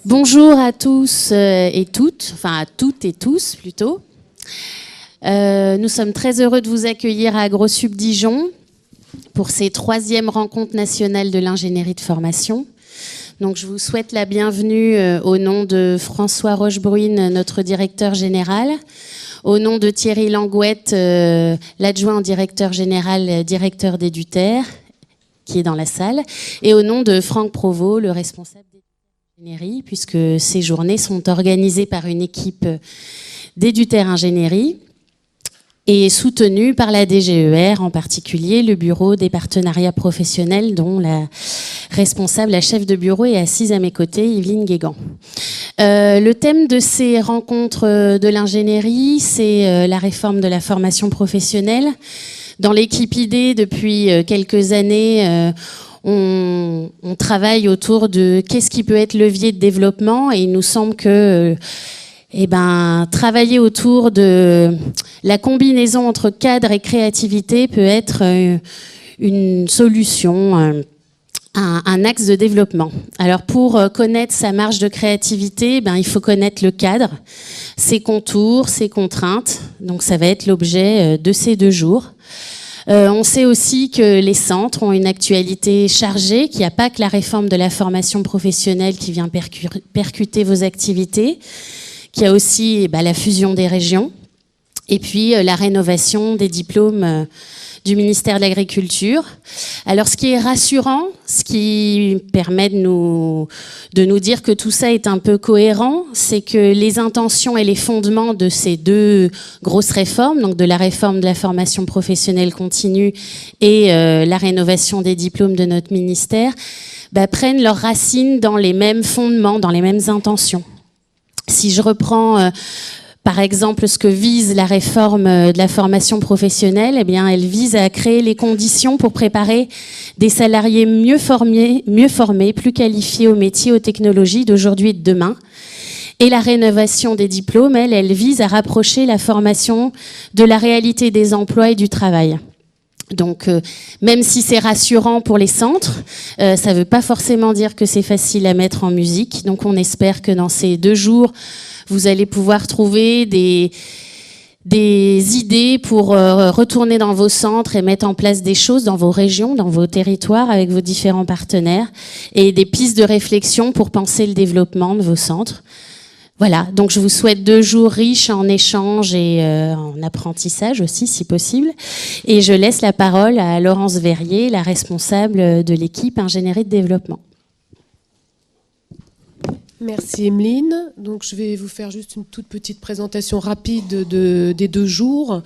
Bonjour à tous et toutes, enfin à toutes et tous plutôt. Nous sommes très heureux de vous accueillir à AgroSup Dijon pour ces 3e rencontres nationales de l'ingénierie de formation. Donc je vous souhaite la bienvenue au nom de François Rochebruyn, notre directeur général, au nom de Thierry Langouette, l'adjoint directeur général, directeur d'Éduterre, qui est dans la salle, et au nom de Franck Provost, le responsable d'Ingénierie, puisque ces journées sont organisées par une équipe d'Éduterre Ingénierie et soutenues par la DGER, en particulier le bureau des partenariats professionnels dont la responsable, la chef de bureau, est assise à mes côtés, Yveline Guégan. Le thème de ces rencontres de l'ingénierie, c'est la réforme de la formation professionnelle. Dans l'équipe ID, depuis quelques années, on travaille autour de qu'est-ce qui peut être levier de développement, et il nous semble que travailler autour de la combinaison entre cadre et créativité peut être une solution, un axe de développement. Alors pour connaître sa marge de créativité, il faut connaître le cadre, ses contours, ses contraintes. Donc ça va être l'objet de ces 2 jours. On sait aussi que les centres ont une actualité chargée, qu'il n'y a pas que la réforme de la formation professionnelle qui vient percuter vos activités, qu'il y a aussi la fusion des régions, et puis la rénovation des diplômes du ministère de l'Agriculture. Alors ce qui est rassurant, ce qui permet de nous dire que tout ça est un peu cohérent, c'est que les intentions et les fondements de ces 2 grosses réformes, donc de la réforme de la formation professionnelle continue et la rénovation des diplômes de notre ministère, prennent leurs racines dans les mêmes fondements, dans les mêmes intentions. Si je reprends par exemple ce que vise la réforme de la formation professionnelle, elle vise à créer les conditions pour préparer des salariés mieux formés, plus qualifiés aux métiers, aux technologies d'aujourd'hui et de demain. Et la rénovation des diplômes, elle vise à rapprocher la formation de la réalité des emplois et du travail. Donc, même si c'est rassurant pour les centres, ça ne veut pas forcément dire que c'est facile à mettre en musique. Donc, on espère que dans ces 2 jours, vous allez pouvoir trouver des idées pour retourner dans vos centres et mettre en place des choses dans vos régions, dans vos territoires, avec vos différents partenaires, et des pistes de réflexion pour penser le développement de vos centres. Voilà, donc je vous souhaite 2 jours riches en échanges et en apprentissage aussi, si possible. Et je laisse la parole à Laurence Verrier, la responsable de l'équipe Ingénierie de développement. Merci Emeline. Donc je vais vous faire juste une toute petite présentation rapide des 2 jours.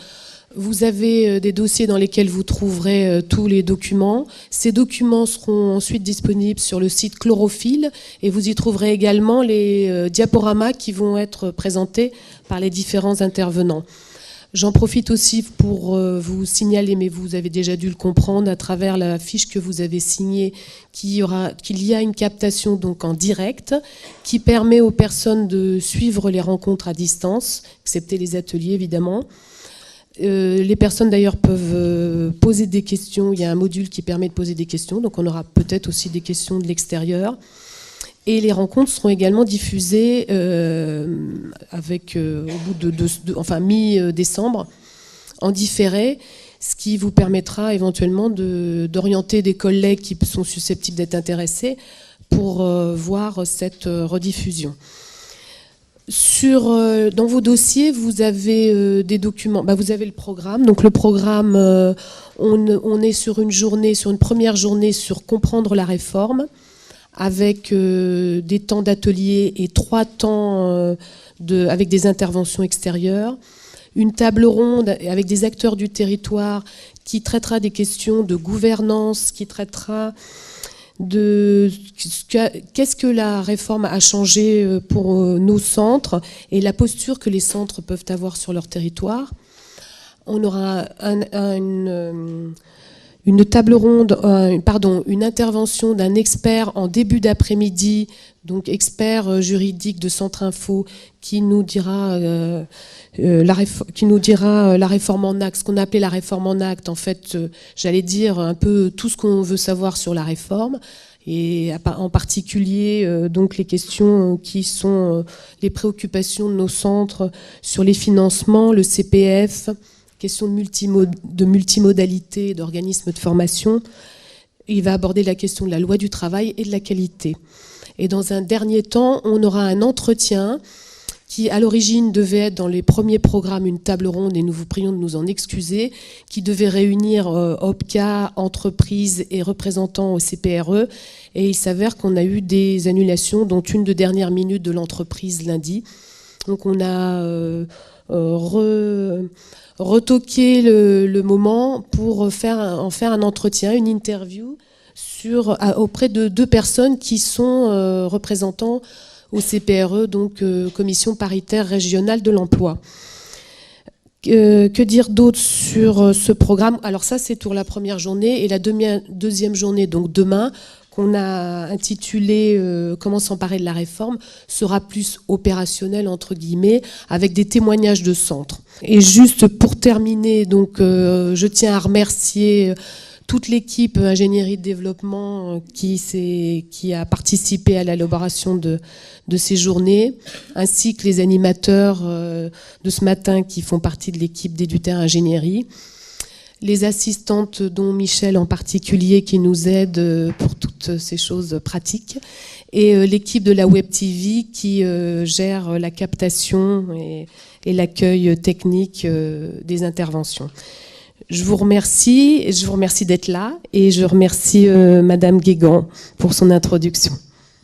Vous avez des dossiers dans lesquels vous trouverez tous les documents. Ces documents seront ensuite disponibles sur le site Chlorophylle, et vous y trouverez également les diaporamas qui vont être présentés par les différents intervenants. J'en profite aussi pour vous signaler, mais vous avez déjà dû le comprendre à travers la fiche que vous avez signée, qu'il y a une captation donc en direct qui permet aux personnes de suivre les rencontres à distance, excepté les ateliers évidemment. Les personnes d'ailleurs peuvent poser des questions. Il y a un module qui permet de poser des questions, donc on aura peut-être aussi des questions de l'extérieur. Et les rencontres seront également diffusées au bout de mi-décembre en différé, ce qui vous permettra éventuellement d'orienter des collègues qui sont susceptibles d'être intéressés pour voir cette rediffusion. Dans vos dossiers, vous avez des documents. Vous avez le programme. Donc le programme, on est sur une première journée sur comprendre la réforme, avec des temps d'atelier et 3 temps avec des interventions extérieures. Une table ronde avec des acteurs du territoire qui traitera des questions de gouvernance, qui traitera de qu'est-ce que la réforme a changé pour nos centres et la posture que les centres peuvent avoir sur leur territoire. On aura une table ronde, une intervention d'un expert en début d'après-midi, donc expert juridique de Centre Info, qui nous dira la réforme en acte, ce qu'on a appelé la réforme en acte. En fait, j'allais dire un peu tout ce qu'on veut savoir sur la réforme. et en particulier donc les questions qui sont les préoccupations de nos centres sur les financements, le CPF, question de multimodalité, d'organismes de formation. Il va aborder la question de la loi du travail et de la qualité. Et dans un dernier temps, on aura un entretien qui, à l'origine, devait être dans les premiers programmes une table ronde, et nous vous prions de nous en excuser, qui devait réunir OPCA, entreprises et représentants au CPRE. Et il s'avère qu'on a eu des annulations, dont une de dernière minute de l'entreprise lundi. Donc on a retoqué le moment pour en faire un entretien, une interview auprès de 2 personnes qui sont représentants au CPRE, donc Commission paritaire régionale de l'emploi. Que dire d'autre sur ce programme? Alors ça, c'est pour la première journée, et la deuxième journée, donc demain, qu'on a intitulé Comment s'emparer de la réforme, sera plus opérationnel, entre guillemets, avec des témoignages de centres. Et juste pour terminer, donc, je tiens à remercier toute l'équipe ingénierie de développement qui a participé à l'élaboration de ces journées, ainsi que les animateurs de ce matin qui font partie de l'équipe d'Éduterre Ingénierie, les assistantes dont Michel en particulier qui nous aide pour toutes ces choses pratiques, et l'équipe de la Web TV qui gère la captation et l'accueil technique des interventions. Je vous remercie d'être là, et je remercie Madame Guégan pour son introduction.